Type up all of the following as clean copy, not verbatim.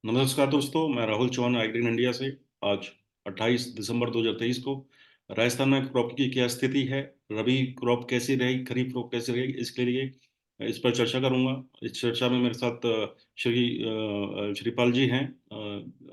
नमस्कार दोस्तों, मैं राहुल चौहान एग्री इंडिया से। आज 28 दिसंबर 2023 को राजस्थान में क्रॉप की क्या स्थिति है, रबी क्रॉप कैसी रही, खरीफ क्रॉप कैसी रही, इसके लिए इस पर चर्चा करूंगा। इस चर्चा में मेरे साथ श्रीपाल जी हैं,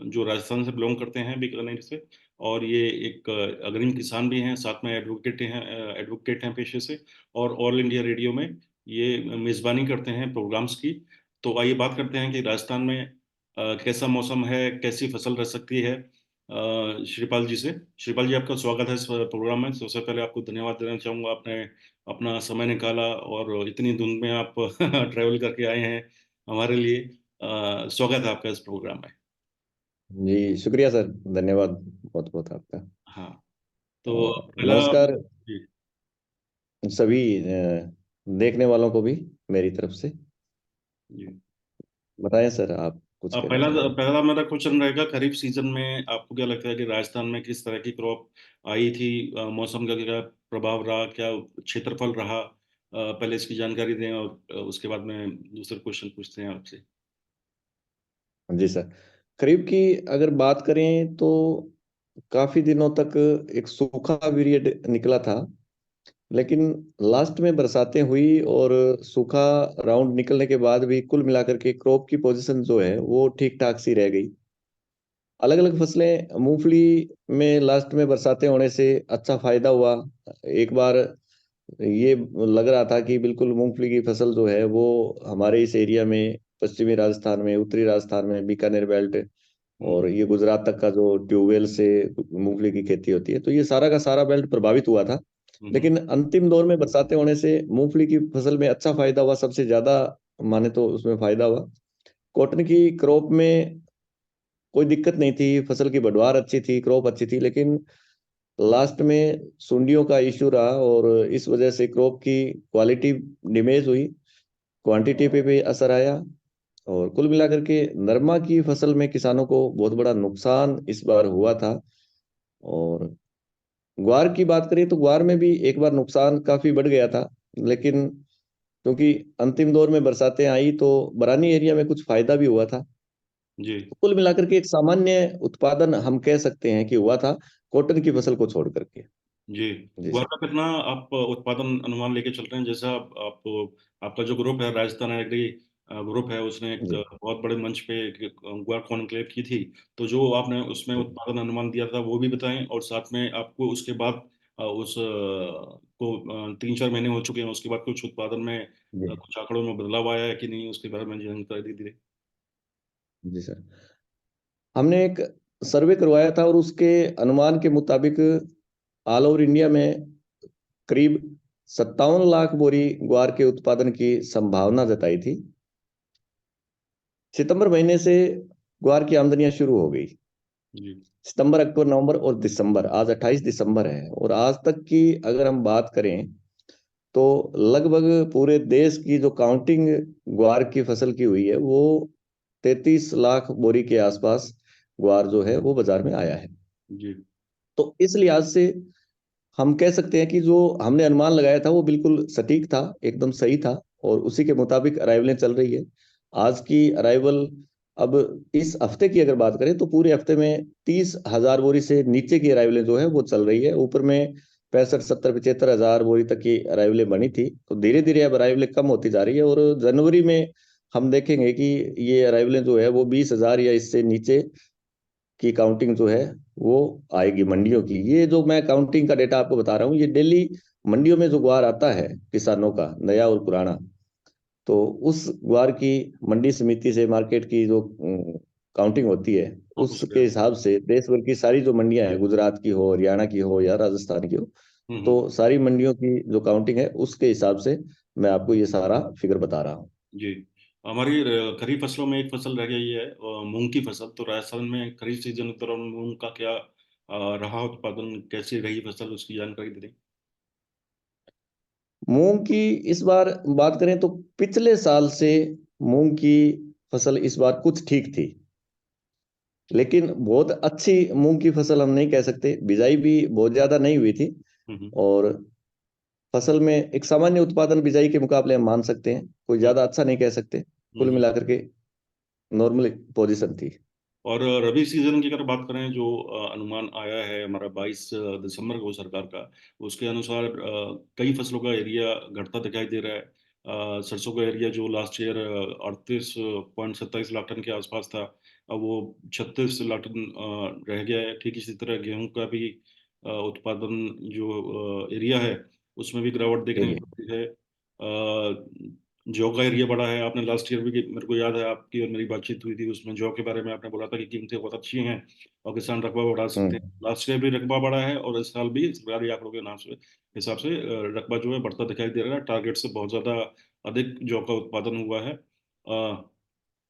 जो राजस्थान से बिलोंग करते हैं, बीकानेर से। और ये एक अग्रणी किसान भी हैं, साथ में एडवोकेट हैं पेशे से। और ऑल इंडिया रेडियो में ये मेज़बानी करते हैं प्रोग्राम्स की। तो आइए बात करते हैं कि राजस्थान में कैसा मौसम है, कैसी फसल रह सकती है। श्रीपाल जी से। श्रीपाल जी, आपका स्वागत है इस प्रोग्राम में। सबसे पहले आपको धन्यवाद देना चाहूँगा, आपने अपना समय निकाला और इतनी धुंध में आप ट्रैवल करके आए हैं हमारे लिए। स्वागत है आपका इस प्रोग्राम में। जी शुक्रिया सर। धन्यवाद बहुत बहुत आपका। हाँ, तो पहला। नमस्कार जी। सभी देखने वालों को भी मेरी तरफ से। जी। बताएं सर, आप कुछ कहना पहला चाहेंगे? पहला मेरा क्वेश्चन रहेगा, खरीफ सीजन में आपको क्या लगता है कि राजस्थान में किस तरह की क्रॉप आई थी? मौसम का क्या प्रभाव रहा, क्या क्षेत्रफल रहा? पहले इसकी जानकारी दें और उसके बाद में दूसरे क्वेश्चन पूछते हैं आपसे। जी सर। खरीफ की अगर बात करें तो काफी दिनों तक एक सूखा पीरियड निकला था, लेकिन लास्ट में बरसातें हुई और सूखा राउंड निकलने के बाद भी कुल मिलाकर के क्रॉप की पोजीशन जो है वो ठीक ठाक सी रह गई। अलग अलग फसलें, मूंगफली में लास्ट में बरसातें होने से अच्छा फायदा हुआ। एक बार ये लग रहा था कि बिल्कुल मूंगफली की फसल जो है वो हमारे इस एरिया में, पश्चिमी राजस्थान में, उत्तरी राजस्थान में, बीकानेर बेल्ट हम्म। और ये गुजरात तक का जो ट्यूबवेल से मूंगफली की खेती होती है, तो ये सारा का सारा बेल्ट प्रभावित हुआ था। हम्म। लेकिन अंतिम दौर में बरसातें होने से मूंगफली की फसल में अच्छा फायदा हुआ, सबसे ज्यादा माने तो उसमें फायदा हुआ। कॉटन की क्रॉप में कोई दिक्कत नहीं थी, फसल की बढ़वार अच्छी थी, क्रॉप अच्छी थी, लेकिन लास्ट में सुंडियों का इश्यू रहा और इस वजह से क्रॉप की क्वालिटी डिमेज हुई, क्वांटिटी पे भी असर आया। और कुल मिलाकर के नरमा की फसल में किसानों को बहुत बड़ा नुकसान इस बार हुआ था। और ग्वार की बात करें तो ग्वार में भी एक बार नुकसान काफी बढ़ गया था, लेकिन क्योंकि अंतिम दौर में बरसातें आई तो बरानी एरिया में कुछ फायदा भी हुआ था। जी। कुल मिलाकर के एक सामान्य उत्पादन हम कह सकते हैं कि हुआ था, कॉटन की फसल को छोड़ करके। जी। जी ग्वार सर। का कितना आप उत्पादन अनुमान लेके चल रहे हैं? जैसा आपका जो ग्रुप है, राजस्थान एग्री ग्रुप है, उसने एक जी बहुत बड़े मंच पे एक ग्वार कॉन्क्लेव की थी। तो जो आपने उसमें उत्पादन अनुमान दिया था वो भी बताएं, और साथ में आपको उसके बाद उस को 3-4 महीने हो चुके हैं, उसके बाद कुछ उत्पादन में जी कुछ आंकड़ों में बदलाव आया है कि नहीं, उसके बारे में जानकारी दीजिए। जी सर। हमने एक सर्वे करवाया था और उसके अनुमान के मुताबिक ऑल ओवर इंडिया में करीब 57 लाख बोरी ग्वार के उत्पादन की संभावना जताई थी। सितंबर महीने से ग्वार की आमदनियां शुरू हो गई। जी। सितंबर, अक्टूबर, नवंबर और दिसंबर, आज 28 दिसंबर है और आज तक की अगर हम बात करें तो लगभग पूरे देश की जो काउंटिंग ग्वार की फसल की हुई है वो 33 लाख बोरी के आसपास ग्वार जो है वो बाजार में आया है। जी। तो इस लिहाज से हम कह सकते हैं कि जो हमने अनुमान लगाया था वो बिल्कुल सटीक था, एकदम सही था और उसी के मुताबिक अराइवलें चल रही है। आज की अराइवल, अब इस हफ्ते की अगर बात करें तो पूरे हफ्ते में 30 हजार बोरी से नीचे की अराइवलें जो है वो चल रही है। ऊपर में 65, 70, 75 हजार बोरी तक की अराइवलें बनी थी, तो धीरे धीरे अब अराइवलें कम होती जा रही है और जनवरी में हम देखेंगे कि ये अराइवलें जो है वो 20 हजार या इससे नीचे की काउंटिंग जो है वो आएगी मंडियों की। ये जो मैं काउंटिंग का डेटा आपको बता रहा हूँ, ये दिल्ली मंडियों में जो ग्वार आता है किसानों का, नया और पुराना, तो उस ग्वार की मंडी समिति से मार्केट की जो काउंटिंग होती है, हाँ, उसके हिसाब से देश भर की सारी जो मंडियां हैं, गुजरात की हो, हरियाणा की हो या राजस्थान की हो, हम्म। तो सारी मंडियों की जो काउंटिंग है उसके हिसाब से मैं आपको ये सारा फिगर बता रहा हूँ। जी। हमारी खरीफ फसलों में एक फसल रह गई है, मूंग की फसल। तो राजस्थान में खरीफ सीजन के दौरान मूंग का क्या रहा उत्पादन, कैसी रही फसल, उसकी जानकारी दे दें। मूंग की इस बार बात करें तो पिछले साल से मूंग की फसल इस बार कुछ ठीक थी, लेकिन बहुत अच्छी मूंग की फसल हम नहीं कह सकते। बिजाई भी बहुत ज्यादा नहीं हुई थी हम्म। और फसल में एक सामान्य उत्पादन बिजाई के मुकाबले हम मान सकते हैं, कोई हम्म। ज्यादा अच्छा नहीं कह सकते हम्म। कुल मिलाकर के। नॉर्मल पोजीशन थी। और रबी सीजन की अगर बात करें, जो अनुमान आया है हमारा 22 दिसंबर को सरकार का, उसके अनुसार कई फसलों का एरिया घटता दिखाई दे रहा है। सरसों का एरिया जो लास्ट ईयर 38.27 लाख टन के आसपास था, अब वो 36 लाख टन रह गया है। ठीक इसी तरह गेहूं का भी उत्पादन जो एरिया है, उसमें भी गिरावट देखने एरिया। को मिली है। जौ का एरिया बढ़ा है। आपने लास्ट ईयर भी, मेरे को याद है आपकी और मेरी बातचीत हुई थी, उसमें जौ के बारे में आपने बोला था कि कीमतें बहुत अच्छी हैं और किसान रकबा बढ़ा सकते हैं। हम्म। लास्ट ईयर भी रकबा बढ़ा है और इस साल भी सरकारी आंकड़ों के नाम से हिसाब से रकबा जो है बढ़ता दिखाई दे रहा है। टारगेट से बहुत ज्यादा अधिक जौ का उत्पादन हुआ है।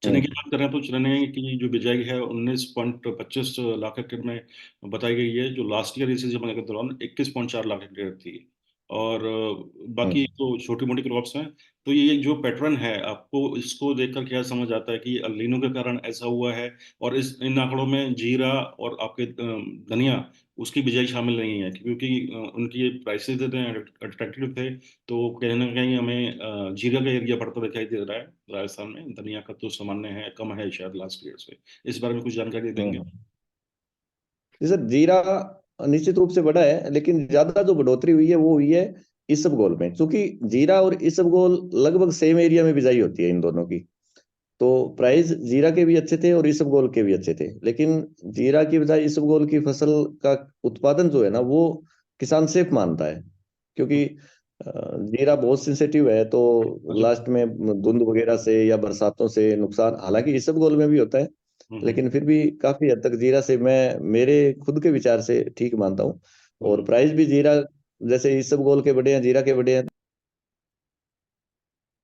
चने की हम्म। बात करें तो चने की जो बिजाई है 19.25 लाख हेक्टेयर में बताई गई है, जो लास्ट ईयर इसी समय के दौरान 21.4 लाख हेक्टेयर थी। और बाकी हम्म। तो छोटी मोटी क्रॉप्स हैं। तो ये एक जो पैटर्न है, आपको इसको देखकर क्या समझ आता है कि अल नीनो के कारण ऐसा हुआ है? और इस इन आंकड़ों में जीरा और आपके धनिया, उसकी बिजाई शामिल नहीं है, क्योंकि उनकी प्राइसेस इतने अट्रैक्टिव थे। तो कहीं ना कहीं हमें जीरा का एरिया बढ़ता दिखाई दे रहा है राजस्थान में। धनिया का तो सामान्य है, कम है शायद लास्ट ईयर से। इस बारे में कुछ जानकारी देंगे? हम्म। जी सर, जीरा निश्चित रूप से बढ़ा है, लेकिन ज्यादा जो बढ़ोतरी हुई है वो हुई है इसबगोल में, क्योंकि जीरा और इसबगोल लगभग सेम एरिया में बिजाई होती है इन दोनों की। तो प्राइस जीरा के भी अच्छे थे और इसबगोल के भी अच्छे थे, लेकिन जीरा की बजाय इसबगोल की फसल का उत्पादन जो है ना, वो किसान सेफ मानता है, क्योंकि जीरा बहुत सेंसिटिव है। तो अच्छा। लास्ट में धुंध वगैरह से या बरसातों से नुकसान हालांकि इसबगोल में भी होता है, हम्म। लेकिन फिर भी काफी हद तक जीरा से मैं मेरे खुद के विचार से ठीक मानता हूँ। और हम्म। प्राइस भी जीरा जैसे इसबगोल के बड़े हैं, जीरा के बड़े हैं।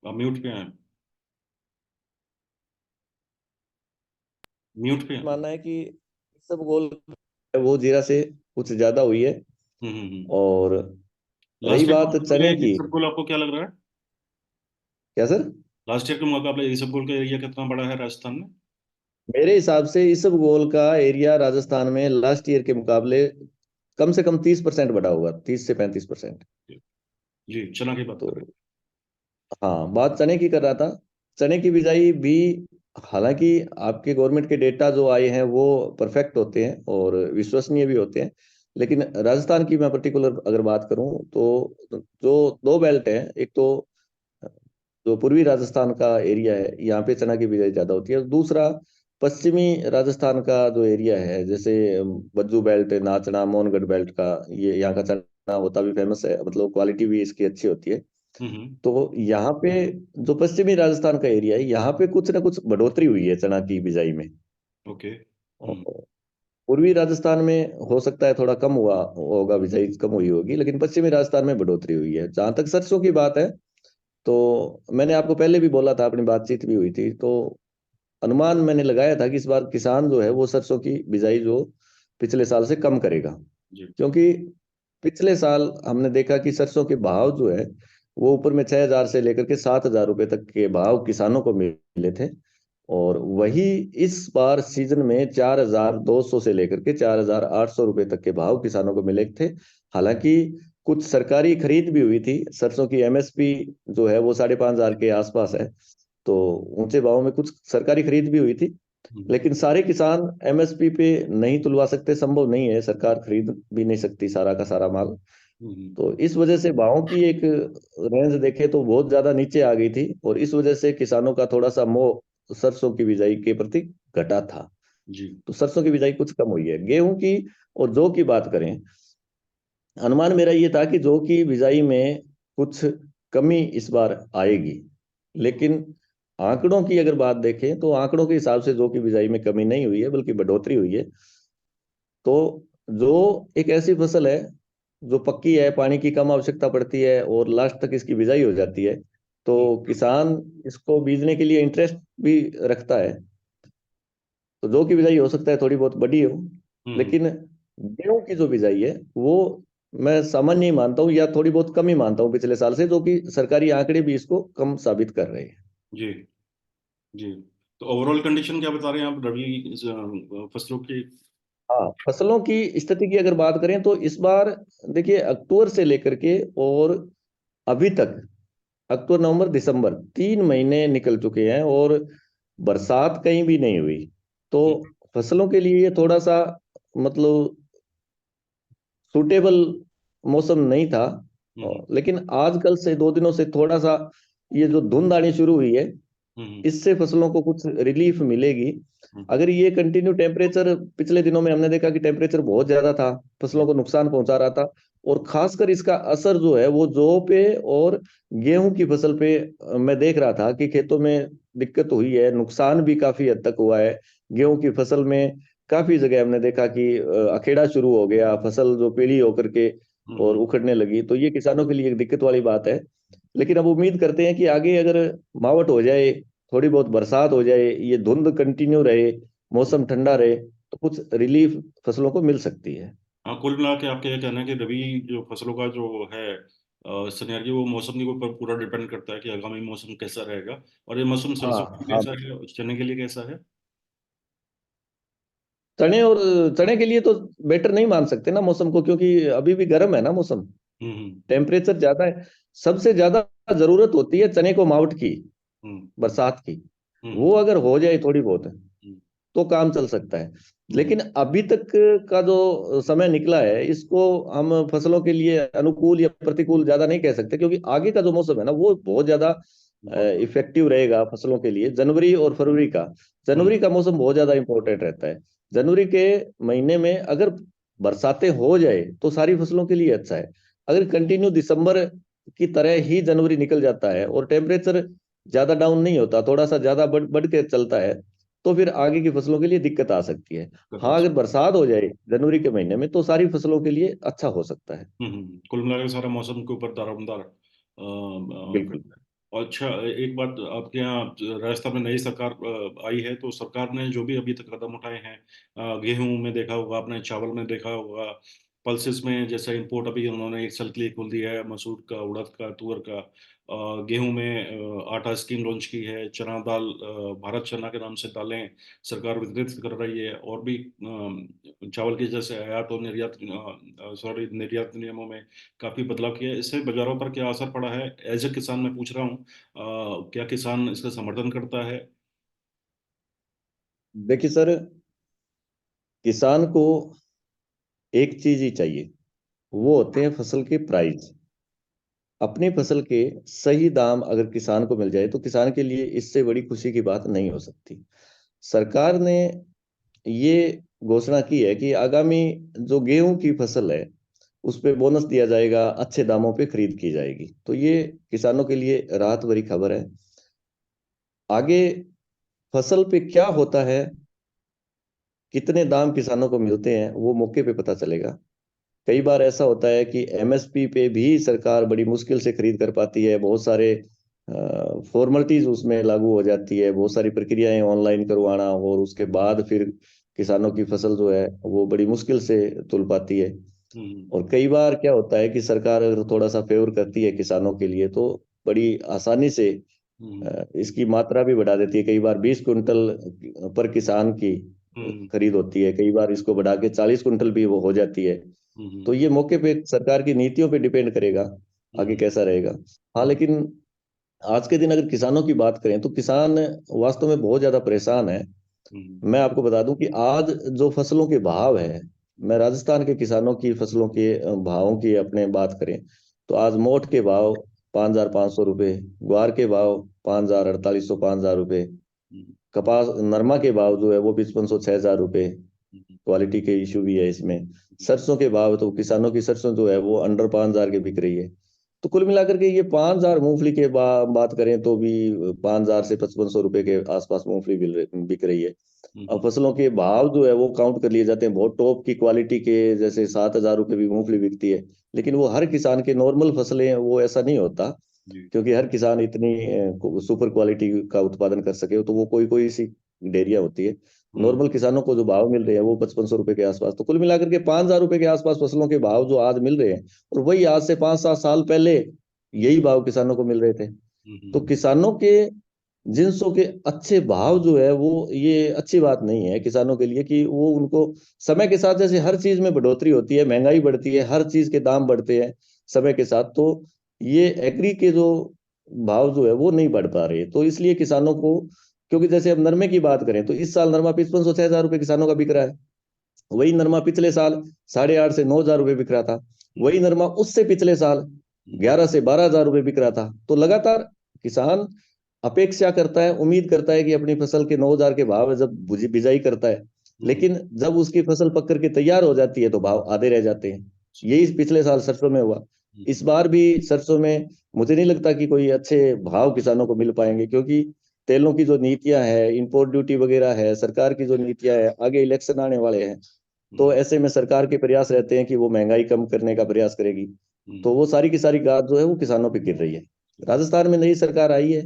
आप म्यूट पे हैं। म्यूट पे हैं। मानना है कि इसबगोल वो जीरा से कुछ ज्यादा हुई है। हम्म। और रही लास्ट ईयर के बात मुकाबले चने ये की। सब गोल आपको क्या लग रहा है? क्या सर? लास्ट ईयर के मुकाबले ये सब गोल का एरिया कितना बड़ा है राजस्थान में? मेरे हिसाब से इसबगोल का एरिया राजस्थान में लास्ट ईयर के मुकाबले कम से कम 30% बढ़ा होगा, 30 से 35%। जी, चना की बात तो कर रहे हाँ, बात चने की कर रहा था। चने की बिजाई भी, हालांकि आपके गवर्नमेंट के डेटा जो आए हैं वो परफेक्ट होते हैं और विश्वसनीय भी होते हैं, लेकिन राजस्थान की मैं पर्टिकुलर अगर बात करूं तो जो दो बेल्ट है, एक तो जो पूर्वी राजस्थान का एरिया है, यहाँ पे चना की बिजाई ज्यादा होती है, और दूसरा पश्चिमी राजस्थान का जो एरिया है, जैसे बज्जू बेल्ट, नाचना, मोहनगढ़ बेल्ट का, ये यहाँ का चना होता भी फेमस है, मतलब क्वालिटी भी इसकी अच्छी होती है। हैं। तो यहाँ पे जो पश्चिमी राजस्थान का एरिया है, यहाँ पे कुछ ना कुछ बढ़ोतरी हुई है चना की बिजाई में। ओके। और पूर्वी राजस्थान में हो सकता है थोड़ा कम हुआ होगा, बिजाई कम हुई होगी, लेकिन पश्चिमी राजस्थान में बढ़ोतरी हुई है। जहां तक सरसों की बात है, तो मैंने आपको पहले भी बोला था, अपनी बातचीत भी हुई थी, तो अनुमान मैंने लगाया था कि इस बार किसान जो है वो सरसों की बिजाई जो पिछले साल से कम करेगा। जी। क्योंकि पिछले साल हमने देखा कि सरसों के भाव जो है वो ऊपर में 6,000 से लेकर के 7,000 रुपए तक के भाव किसानों को मिले थे। और वही इस बार सीजन में 4,200 से लेकर के 4,800 रुपए तक के भाव किसानों को मिले थे। हालांकि कुछ सरकारी खरीद भी हुई थी, सरसों की एमएसपी जो है वो 5,500 के आसपास है। तो ऊंचे भाव में कुछ सरकारी खरीद भी हुई थी, हम्म। लेकिन सारे किसान एमएसपी पे नहीं तुलवा सकते, संभव नहीं है, सरकार खरीद भी नहीं सकती सारा का सारा माल। हम्म। तो इस वजह से भावों की एक रेंज देखे तो बहुत ज्यादा नीचे आ गई थी, और इस वजह से किसानों का थोड़ा सा मोह सरसों की बिजाई के प्रति घटा था। जी। तो सरसों की बिजाई कुछ कम हुई है। गेहूं की और जौ की बात करें, अनुमान मेरा ये था कि जौ की बिजाई में कुछ कमी इस बार आएगी, लेकिन आंकड़ों की अगर बात देखें तो आंकड़ों के हिसाब से जौ की बिजाई में कमी नहीं हुई है, बल्कि बढ़ोतरी हुई है। तो जो एक ऐसी फसल है जो पक्की है, पानी की कम आवश्यकता पड़ती है और लास्ट तक इसकी बिजाई हो जाती है, तो किसान इसको बीजने के लिए इंटरेस्ट भी रखता है। तो जौ की बिजाई हो सकता है थोड़ी बहुत बड़ी हो, हम्म। लेकिन गेहूं की जो बिजाई है वो मैं सामान्य ही मानता हूँ, या थोड़ी बहुत कम ही मानता हूँ पिछले साल से, जो कि सरकारी आंकड़े भी इसको कम साबित कर रहे हैं। जी। जी। तो ओवरऑल कंडीशन क्या बता रहे हैं आप रबी फसलों की? हाँ, फसलों की स्थिति की अगर बात करें तो इस बार देखिए, अक्टूबर से लेकर के और अभी तक, अक्टूबर, नवंबर, दिसंबर 3 महीने निकल चुके हैं, और बरसात कहीं भी नहीं हुई, तो फसलों के लिए ये थोड़ा सा मतलब सूटेबल मौसम नहीं था। हम्म लेकिन आजकल से 2 दिनों से थोड़ा सा ये जो धुंध आनी शुरू हुई है, हम्म इससे फसलों को कुछ रिलीफ मिलेगी। हम्म अगर ये कंटिन्यू टेम्परेचर, पिछले दिनों में हमने देखा कि टेम्परेचर बहुत ज्यादा था, फसलों को नुकसान पहुंचा रहा था, और खासकर इसका असर जो है वो जौ पे और गेहूं की फसल पे मैं देख रहा था कि खेतों में दिक्कत हुई है, नुकसान भी काफी हद तक हुआ है। गेहूं की फसल में काफी जगह हमने देखा कि अखेड़ा शुरू हो गया, फसल जो पीली होकर के और हम्म उखड़ने लगी, तो ये किसानों के लिए एक दिक्कत वाली बात है। लेकिन अब उम्मीद करते हैं कि आगे अगर मावट हो जाए, थोड़ी बहुत बरसात हो जाए, ये धुंध कंटिन्यू रहे, मौसम ठंडा रहे, तो कुछ रिलीफ फसलों को मिल सकती है। हाँ, कुल मिला के आपका ये कहना है कि रबी जो फसलों का जो है सिनेरियो, वो मौसम के ऊपर पूरा डिपेंड करता है कि आगामी मौसम कैसा रहेगा। और ये मौसम हाँ सरसों के लिए हाँ। कैसा है और चने के लिए कैसा है? चने और चने के लिए तो बेटर नहीं मान सकते ना मौसम को, क्योंकि अभी भी गर्म है ना मौसम, हम्म टेम्परेचर ज्यादा है। सबसे ज्यादा जरूरत होती है चने को मावट की, हम्म बरसात की। वो हम्म अगर हो जाए थोड़ी बहुत हम्म तो काम चल सकता है। हम्म लेकिन अभी तक का जो समय निकला है, इसको हम फसलों के लिए अनुकूल या प्रतिकूल ज्यादा नहीं कह सकते, क्योंकि आगे का जो मौसम है ना वो बहुत ज्यादा बहुत। इफेक्टिव रहेगा फसलों के लिए। जनवरी और फरवरी का, हम्म जनवरी का मौसम बहुत ज्यादा इंपॉर्टेंट रहता है। जनवरी के महीने में अगर बरसातें हो जाए तो सारी फसलों के लिए अच्छा है। अगर कंटिन्यू दिसंबर की तरह ही जनवरी निकल जाता है और टेम्परेचर ज्यादा डाउन नहीं होता, थोड़ा सा ज्यादा बढ़ के चलता है, तो फिर आगे की फसलों के लिए दिक्कत आ सकती है। करता हाँ, अगर बरसात हो जाए जनवरी के महीने में तो सारी फसलों के लिए अच्छा हो सकता है। कुल मिलाकर सारा मौसम के ऊपर दारोमदार बिल्कुल। करता है। और अच्छा, एक बात, आपके यहाँ राजस्थान में नई सरकार आई है, तो सरकार ने जो भी अभी तक कदम उठाए हैं, गेहूं में देखा होगा आपने, चावल में देखा होगा, पल्सेस में जैसे इंपोर्ट अभी उन्होंने 1 साल के लिए खोल दिया है, मसूर का, उड़द का, तुअर का। गेहूं में आटा स्कीम लॉन्च की है, चना दाल, भारत चना के नाम से दालें सरकार वितरित कर रही है। और भी चावल की जैसे आयात और निर्यात, सॉरी, निर्यात नियमों में काफी बदलाव किया है। इससे बाजारों पर क्या असर पड़ा है, एज ए किसान मैं पूछ रहा हूँ, क्या किसान इसका समर्थन करता है? देखिए सर, किसान को एक चीज ही चाहिए, वो होते हैं फसल के प्राइस। अपनी फसल के सही दाम अगर किसान को मिल जाए तो किसान के लिए इससे बड़ी खुशी की बात नहीं हो सकती। सरकार ने ये घोषणा की है कि आगामी जो गेहूं की फसल है उस पे बोनस दिया जाएगा, अच्छे दामों पे खरीद की जाएगी, तो ये किसानों के लिए राहत भरी खबर है। आगे फसल पे क्या होता है, कितने दाम किसानों को मिलते हैं, वो मौके पे पता चलेगा। कई बार ऐसा होता है कि एमएसपी पे भी सरकार बड़ी मुश्किल से खरीद कर पाती है, बहुत सारे फॉर्मेलिटीज उसमें लागू हो जाती है, बहुत सारी प्रक्रियाएं ऑनलाइन करवाना, और उसके बाद फिर किसानों की फसल जो है वो बड़ी मुश्किल से तुल पाती है। हम्म और कई बार क्या होता है कि सरकार अगर थोड़ा सा फेवर करती है किसानों के लिए तो बड़ी आसानी से हम्म इसकी मात्रा भी बढ़ा देती है। कई बार 20 कुंटल पर किसान की हम्म खरीद होती है, कई बार इसको बढ़ा के 40 कुंटल भी वो हो जाती है। हम्म तो ये मौके पे सरकार की नीतियों पे डिपेंड करेगा आगे हम्म कैसा रहेगा। हाँ, हम्म लेकिन आज के दिन अगर किसानों की बात करें तो किसान वास्तव में बहुत ज्यादा परेशान है। हम्म मैं आपको बता दूं कि आज जो फसलों के भाव है, मैं राजस्थान के किसानों की फसलों के भावों की अपने बात करें तो आज मोट के भाव 5,500 रुपये, ग्वार के भाव 5,000, 4,800, 5,000 रुपये, हम्म कपास नरमा के भाव जो है वो 5,500, 6,000 रुपये। हम्म क्वालिटी के इशू भी है इसमें। सरसों के भाव तो किसानों की सरसों जो है वो अंडर 5,000 के बिक रही है। तो कुल मिलाकर के ये 5,000, मूंगफली के बात करें तो भी 5,000 से 5,500 रुपये के आसपास मूंगफली बिक रही है। अब हम्म फसलों के भाव जो है वो काउंट कर लिए जाते हैं, बहुत टॉप की क्वालिटी के जैसे 7,000 रुपये भी मूंगफली बिकती है। लेकिन वो हर किसान के नॉर्मल फसलें हैं, वो ऐसा नहीं होता, जी। क्योंकि हर किसान इतनी सुपर क्वालिटी का उत्पादन कर सके, तो वो कोई कोई सी डेयरियां होती है। हम्म नॉर्मल किसानों को जो भाव मिल रहे हैं वो 5,500 रुपये के आसपास, तो कुल मिलाकर के 5,000 रुपये के आसपास फसलों के भाव जो आज मिल रहे हैं, और वही आज से 5-7 साल पहले यही भाव किसानों को मिल रहे थे। तो हम्म किसानों के जिनसों के अच्छे भाव जो है वो ये अच्छी बात नहीं है किसानों के लिए, कि वो उनको समय के साथ जैसे हर चीज में बढ़ोतरी होती है, महंगाई बढ़ती है, हर चीज के दाम बढ़ते हैं समय के साथ, तो ये एग्री के जो भाव जो है वो नहीं बढ़ पा रहे, तो इसलिए किसानों को, क्योंकि जैसे अब नरमे की बात करें तो इस साल नरमा 5500 6000 रुपये किसानों का बिक रहा है। वही नरमा पिछले साल 8,500 से 9,000 रुपये बिक रहा था। वही नरमा उससे पिछले साल 11 से 12,000 रुपये बिक रहा था। तो लगातार किसान अपेक्षा करता है, उम्मीद करता है कि अपनी फसल के 9,000 के भाव है जब बिजाई करता है, लेकिन जब उसकी फसल पक करके तैयार हो जाती है तो भाव आधे रह जाते हैं। यही पिछले साल सरसों में हुआ। इस बार भी सरसों में मुझे नहीं लगता कि कोई अच्छे भाव किसानों को मिल पाएंगे, क्योंकि तेलों की जो नीतियां है, इंपोर्ट ड्यूटी वगैरह है, सरकार की जो नीतियां है, आगे इलेक्शन आने वाले हैं, तो ऐसे में सरकार के प्रयास रहते हैं कि वो महंगाई कम करने का प्रयास करेगी। तो वो सारी की सारी गाज जो है वो किसानों पे गिर रही है। राजस्थान में नई सरकार आई है,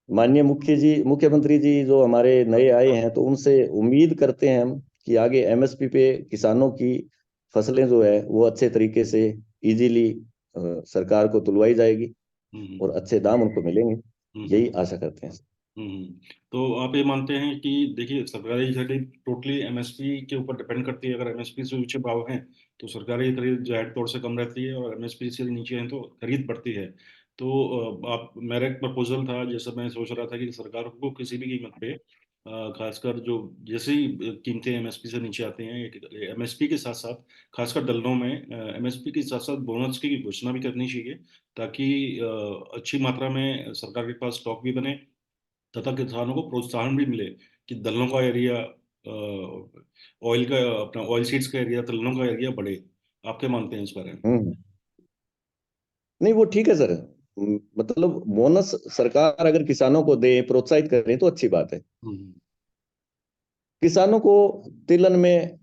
माननीय मुख्यमंत्री जी जो हमारे नए आए हैं, तो उनसे उम्मीद करते हैं हम कि आगे एमएसपी पे किसानों की फसलें जो है वो अच्छे तरीके से इजीली सरकार को तुलवाई जाएगी और अच्छे दाम उनको मिलेंगे, यही आशा करते हैं। तो आप ये मानते हैं कि देखिए सरकारी खरीद टोटली एमएसपी के ऊपर डिपेंड करती है। अगर एमएसपी से ऊंचे भाव हैं तो सरकारी खरीद जाहिर तौर से कम रहती है, और एमएसपी से नीचे हैं तो खरीद बढ़ती है। तो आप मेरा एक प्रपोजल था, जैसा मैं सोच रहा था कि सरकार को किसी भी कीमत पे खासकर जो जैसे ही कीमतें एमएसपी से नीचे आती हैं, एमएसपी के साथ साथ खासकर दलहनों में एमएसपी के साथ साथ बोनस की घोषणा भी करनी चाहिए, ताकि अच्छी मात्रा में सरकार के पास स्टॉक भी बने तथा किसानों को प्रोत्साहन भी मिले कि दलहनों का एरिया, ऑयल का, अपना ऑयल सीड्स का एरिया, दलहनों का एरिया बढ़े। आप क्या मानते हैं इस बारे में? नहीं, वो ठीक है सर। मतलब बोनस सरकार अगर किसानों को दे, प्रोत्साहित करें तो अच्छी बात है। हम्म। किसानों को तिलहन में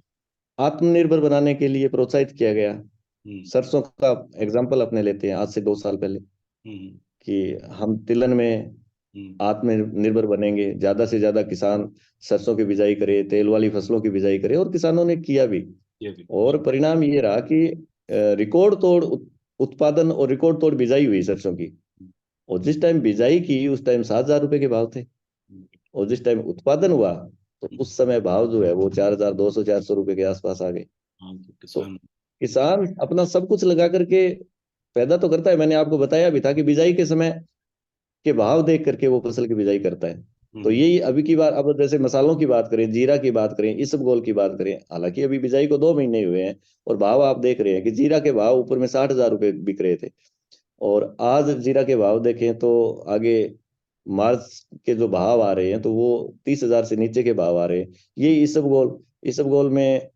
आत्मनिर्भर बनाने के लिए प्रोत्साहित किया गया। हम्म। सरसों का एग्जाम्पल अपने लेते हैं, आज से 2 साल पहले, हम्म। कि हम तिलहन में हम्म। आत्मनिर्भर बनेंगे, ज्यादा से ज्यादा किसान सरसों की बिजाई करे, तेल वाली फसलों की बिजाई करे, और किसानों ने किया भी। ये भी। और परिणाम ये रहा कि रिकॉर्ड तोड़ उत्पादन और रिकॉर्ड तोड़ बिजाई हुई सरसों की। और जिस टाइम बिजाई की उस टाइम 7,000 रुपए के भाव थे, और जिस टाइम उत्पादन हुआ तो उस समय भाव जो है वो 4,200 400 रुपए के आसपास आ गए। हाँ, तो तो किसान। किसान अपना सब कुछ लगा करके पैदा तो करता है। मैंने आपको बताया भी था कि बिजाई के समय के भाव देख करके वो फसल की बिजाई करता है। तो हम्म। यही अभी की बात, अब जैसे मसालों की बात करें, जीरा की बात करें, इसबगोल की बात करें, हालांकि अभी बिजाई को 2 महीने हुए हैं, और भाव आप देख रहे हैं कि जीरा के भाव ऊपर में 60,000 रुपये बिक रहे थे, और आज जीरा के भाव देखें तो आगे मार्च के जो भाव आ रहे हैं तो वो 30,000 से नीचे के भाव आ रहे हैं। ये इसबगोल में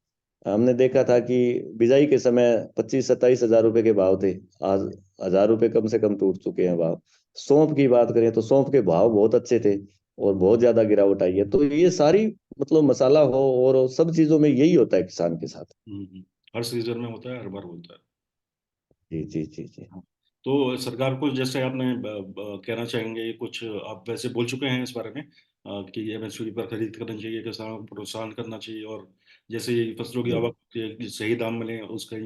हमने देखा था कि बिजाई के समय 25 27 हजार रुपए के भाव थे, आज 1,000 रुपये कम से कम टूट चुके हैं भाव। सौंफ की बात करें तो सौंफ के भाव बहुत अच्छे थे और बहुत ज्यादा गिरावट आई है। तो ये सारी मतलब मसाला हो और सब चीजों में यही होता है किसान के साथ। हर सीजन में होता है, हर बार होता है। जी जी जी जी। हाँ। तो सरकार को जैसे आपने कहना चाहेंगे कुछ, आप वैसे बोल चुके हैं इस बारे में कि एमएसपी पर खरीद करनी चाहिए, किसानों को प्रोत्साहन करना चाहिए, और जैसे ये फसलों की जी आवक के सही दाम मिले उसका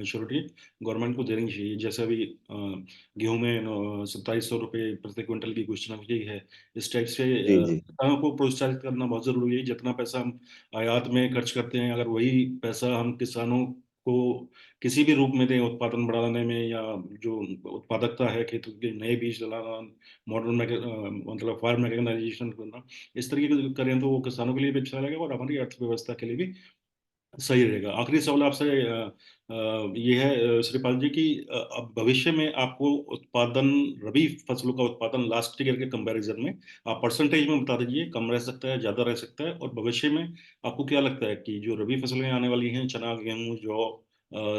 श्योरिटी गवर्नमेंट को देनी चाहिए। जैसे अभी गेहूं में 2700 रुपये प्रति क्विंटल की घोषणा की गई है। इस टाइप से जी जी किसानों को प्रोत्साहित करना बहुत जरूरी है। जितना पैसा हम आयात में खर्च करते हैं, अगर वही पैसा हम किसानों को किसी भी रूप में दें, उत्पादन बढ़ाने में, या जो उत्पादकता है, खेतों के नए बीज लगाना, मॉडर्न मतलब फार्म मैकेनाइजेशन करना, इस तरीके से करें तो वो किसानों के लिए भी अच्छा रहेगा और हमारी अर्थव्यवस्था के लिए भी सही रहेगा। आखिरी सवाल आपसे ये है श्रीपाल जी, कि अब भविष्य में आपको उत्पादन, रबी फसलों का उत्पादन लास्ट ईयर के कंपैरिजन में आप परसेंटेज में बता दीजिए, कम रह सकता है, ज्यादा रह सकता है, और भविष्य में आपको क्या लगता है कि जो रबी फसलें आने वाली हैं, चना, गेहूं, जौ,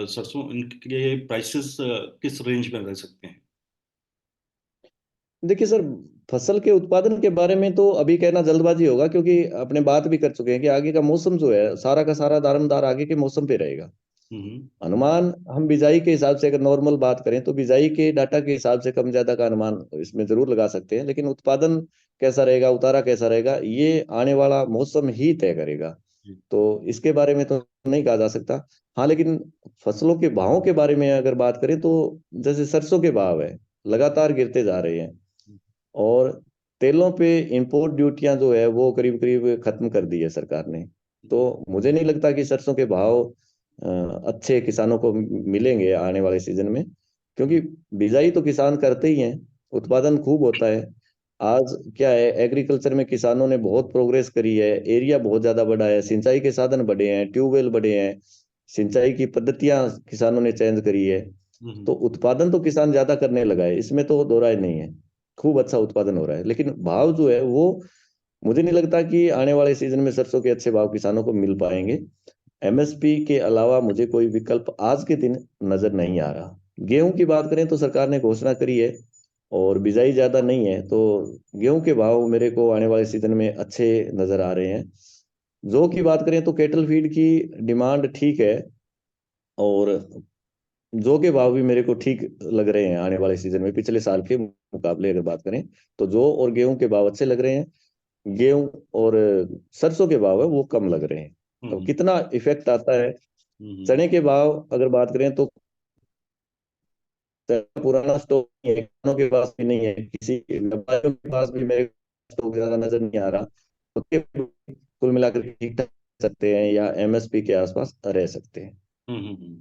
सरसों, इनके प्राइसेस किस रेंज में रह सकते हैं? देखिए सर, फसल के उत्पादन के बारे में तो अभी कहना जल्दबाजी होगा, क्योंकि अपने बात भी कर चुके हैं कि आगे का मौसम जो है सारा का सारा दारोमदार आगे के मौसम पे रहेगा। हम्म। अनुमान हम बिजाई के हिसाब से अगर नॉर्मल बात करें तो बिजाई के डाटा के हिसाब से कम ज्यादा का अनुमान इसमें जरूर लगा सकते हैं, लेकिन उत्पादन कैसा रहेगा, उतारा कैसा रहेगा, ये आने वाला मौसम ही तय करेगा। जी। तो इसके बारे में तो नहीं कहा जा सकता। हाँ, लेकिन फसलों के भावों के बारे में अगर बात करें तो जैसे सरसों के भाव है लगातार गिरते जा रहे हैं, और तेलों पे इंपोर्ट ड्यूटियां जो है वो करीब करीब खत्म कर दी है सरकार ने। तो मुझे नहीं लगता कि सरसों के भाव अच्छे किसानों को मिलेंगे आने वाले सीजन में, क्योंकि बिजाई तो किसान करते ही हैं, उत्पादन खूब होता है, आज क्या है, एग्रीकल्चर में किसानों ने बहुत प्रोग्रेस करी है, एरिया बहुत ज्यादा बढ़ा है, सिंचाई के साधन बढ़े हैं, ट्यूबवेल बढ़े हैं, सिंचाई की पद्धतियां किसानों ने चेंज करी है। तो उत्पादन तो किसान ज्यादा करने लगा है, इसमें तो दो राय नहीं है। खूब अच्छा उत्पादन हो रहा है, लेकिन भाव जो है वो मुझे नहीं लगता कि आने वाले सीजन में सरसों के अच्छे भाव किसानों को मिल पाएंगे। एमएसपी के अलावा मुझे कोई विकल्प आज के दिन नजर नहीं आ रहा। गेहूं की बात करें तो सरकार ने घोषणा करी है और बिजाई ज्यादा नहीं है, तो गेहूं के भाव मेरे को आने वाले सीजन में अच्छे नजर आ रहे हैं। जौ की बात करें तो केटल फीड की डिमांड ठीक है, और जौ के भाव भी मेरे को ठीक लग रहे हैं आने वाले सीजन में, पिछले साल के मुकाबले अगर बात करें तो जौ और गेहूं के भाव अच्छे लग रहे हैं। गेहूं और सरसों के भाव है वो कम लग रहे हैं। अब हम्म कितना इफेक्ट आता है, हम्म चने के भाव अगर बात करें तो पुराना स्टॉक नहीं है, किसानों के पास भी नहीं है, किसी व्यापारियों के पास भी मेरे स्टॉक ज्यादा नजर नहीं आ रहा। तो कुल मिलाकर के ठीक ठाक सकते हैं या एमएसपी के आसपास रह सकते हैं। हम्म।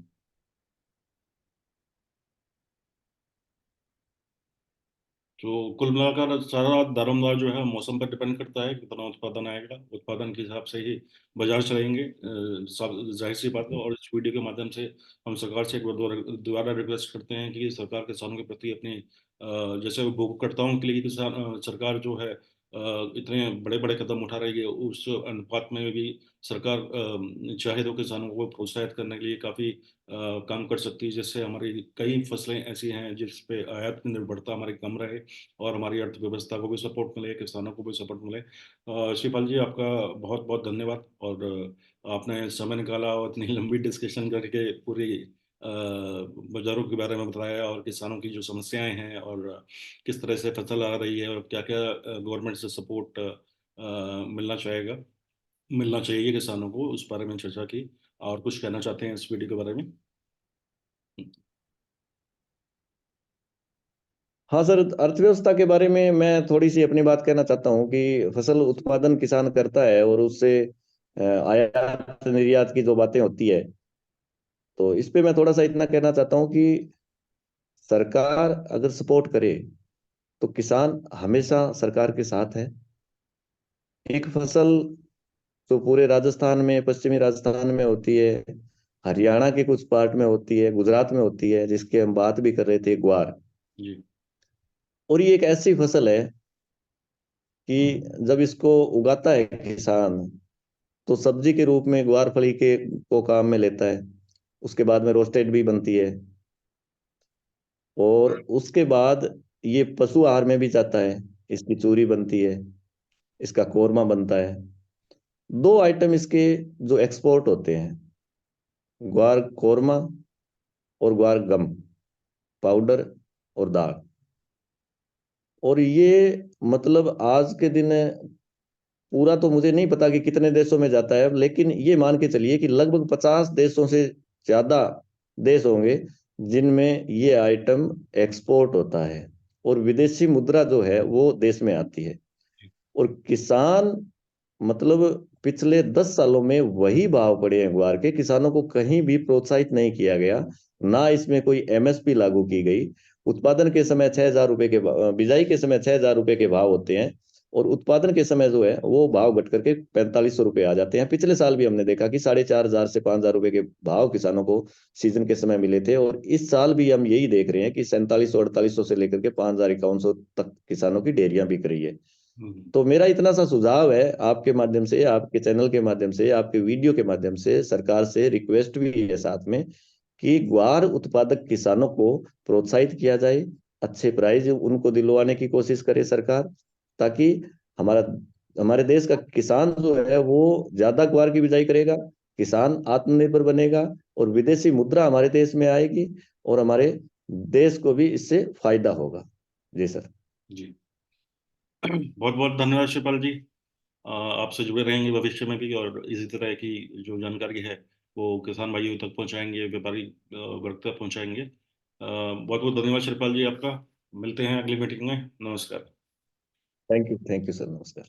तो कुल मिलाकर सारा दारोमदार जो है मौसम पर डिपेंड करता है, कितना उत्पादन आएगा, उत्पादन के हिसाब से ही बाजार चलेंगे। जाहिर सी बात है। और इस वीडियो के माध्यम से हम सरकार से एक बार दोबारा रिक्वेस्ट करते हैं कि सरकार किसानों के प्रति अपनी जैसे उपभोक्ताओं के लिए किसान सरकार जो है इतने बड़े बड़े कदम उठा रही है, उस अनुपात में भी सरकार चाहे तो किसानों को प्रोत्साहित करने के लिए काफ़ी काम कर सकती है, जिससे हमारी कई फसलें ऐसी हैं जिस पे आयात की निर्भरता हमारी कम रहे और हमारी अर्थव्यवस्था को भी सपोर्ट मिले, किसानों को भी सपोर्ट मिले। शिवपाल जी, आपका बहुत बहुत धन्यवाद। और आपने समय निकाला और इतनी लंबी डिस्कशन करके पूरी बाजारों के बारे में बताया और किसानों की जो समस्याएं हैं और किस तरह से फसल आ रही है और क्या क्या गवर्नमेंट से सपोर्ट मिलना चाहेगा, मिलना चाहिए किसानों को, उस बारे में चर्चा की। और कुछ कहना चाहते हैं इस वीडियो के बारे में? हाँ सर, अर्थव्यवस्था के बारे में मैं थोड़ी सी अपनी बात कहना चाहता हूँ कि फसल उत्पादन किसान करता है और उससे आयात निर्यात की जो बातें होती है, तो इस पे मैं थोड़ा सा इतना कहना चाहता हूँ कि सरकार अगर सपोर्ट करे तो किसान हमेशा सरकार के साथ है। एक फसल जो पूरे राजस्थान में, पश्चिमी राजस्थान में होती है, हरियाणा के कुछ पार्ट में होती है, गुजरात में होती है, जिसके हम बात भी कर रहे थे, ग्वार। जी। और ये एक ऐसी फसल है कि जब इसको उगाता है किसान तो सब्जी के रूप में ग्वार फली के को काम में लेता है। उसके बाद में रोस्टेड भी बनती है, और उसके बाद ये पशु आहार में भी जाता है। इसकी चूरी बनती है, इसका कोरमा बनता है। दो आइटम इसके जो एक्सपोर्ट होते हैं, ग्वार कोरमा और ग्वार गम पाउडर और दाल। और ये मतलब आज के दिन पूरा तो मुझे नहीं पता कि कितने देशों में जाता है, लेकिन ये मान के चलिए कि लगभग 50 देशों से ज्यादा देश होंगे जिनमें ये आइटम एक्सपोर्ट होता है, और विदेशी मुद्रा जो है वो देश में आती है। और किसान मतलब पिछले 10 सालों में वही भाव पड़े हैं ग्वार के, किसानों को कहीं भी प्रोत्साहित नहीं किया गया, ना इसमें कोई एमएसपी लागू की गई। उत्पादन के समय 6,000 रुपए के बिजाई के समय 6,000 रुपए के भाव होते हैं, और उत्पादन के समय जो है वो भाव घट करके 4,500 रुपए आ जाते हैं। पिछले साल भी हमने देखा कि 4,500 से 5,000 रुपए के भाव किसानों को सीजन के समय मिले थे, और इस साल भी हम यही देख रहे हैं कि 4700 4800 से लेकर के 5,000 5100 तक किसानों की डेयरियां बिक रही है। हम्म तो मेरा इतना सा सुझाव है आपके माध्यम से, आपके चैनल के माध्यम से, आपके वीडियो के माध्यम से, सरकार से रिक्वेस्ट भी है साथ में कि ग्वार उत्पादक किसानों को प्रोत्साहित किया जाए, अच्छे प्राइस उनको दिलवाने की कोशिश करे सरकार, ताकि हमारा हमारे देश का किसान जो है वो ज्यादा ग्वार की बिजाई करेगा, किसान आत्मनिर्भर बनेगा, और विदेशी मुद्रा हमारे देश में आएगी, और हमारे देश को भी इससे फायदा होगा। जी सर। जी। बहुत बहुत धन्यवाद शिवपाल जी। आपसे जुड़े रहेंगे भविष्य में भी, और इसी तरह की जो जानकारी है वो किसान भाइयों तक पहुंचाएंगे, व्यापारी वर्ग तक पहुंचाएंगे। बहुत बहुत धन्यवाद शिवपाल जी आपका। मिलते हैं अगली मीटिंग में। नमस्कार। थैंक यू सर, नमस्कार।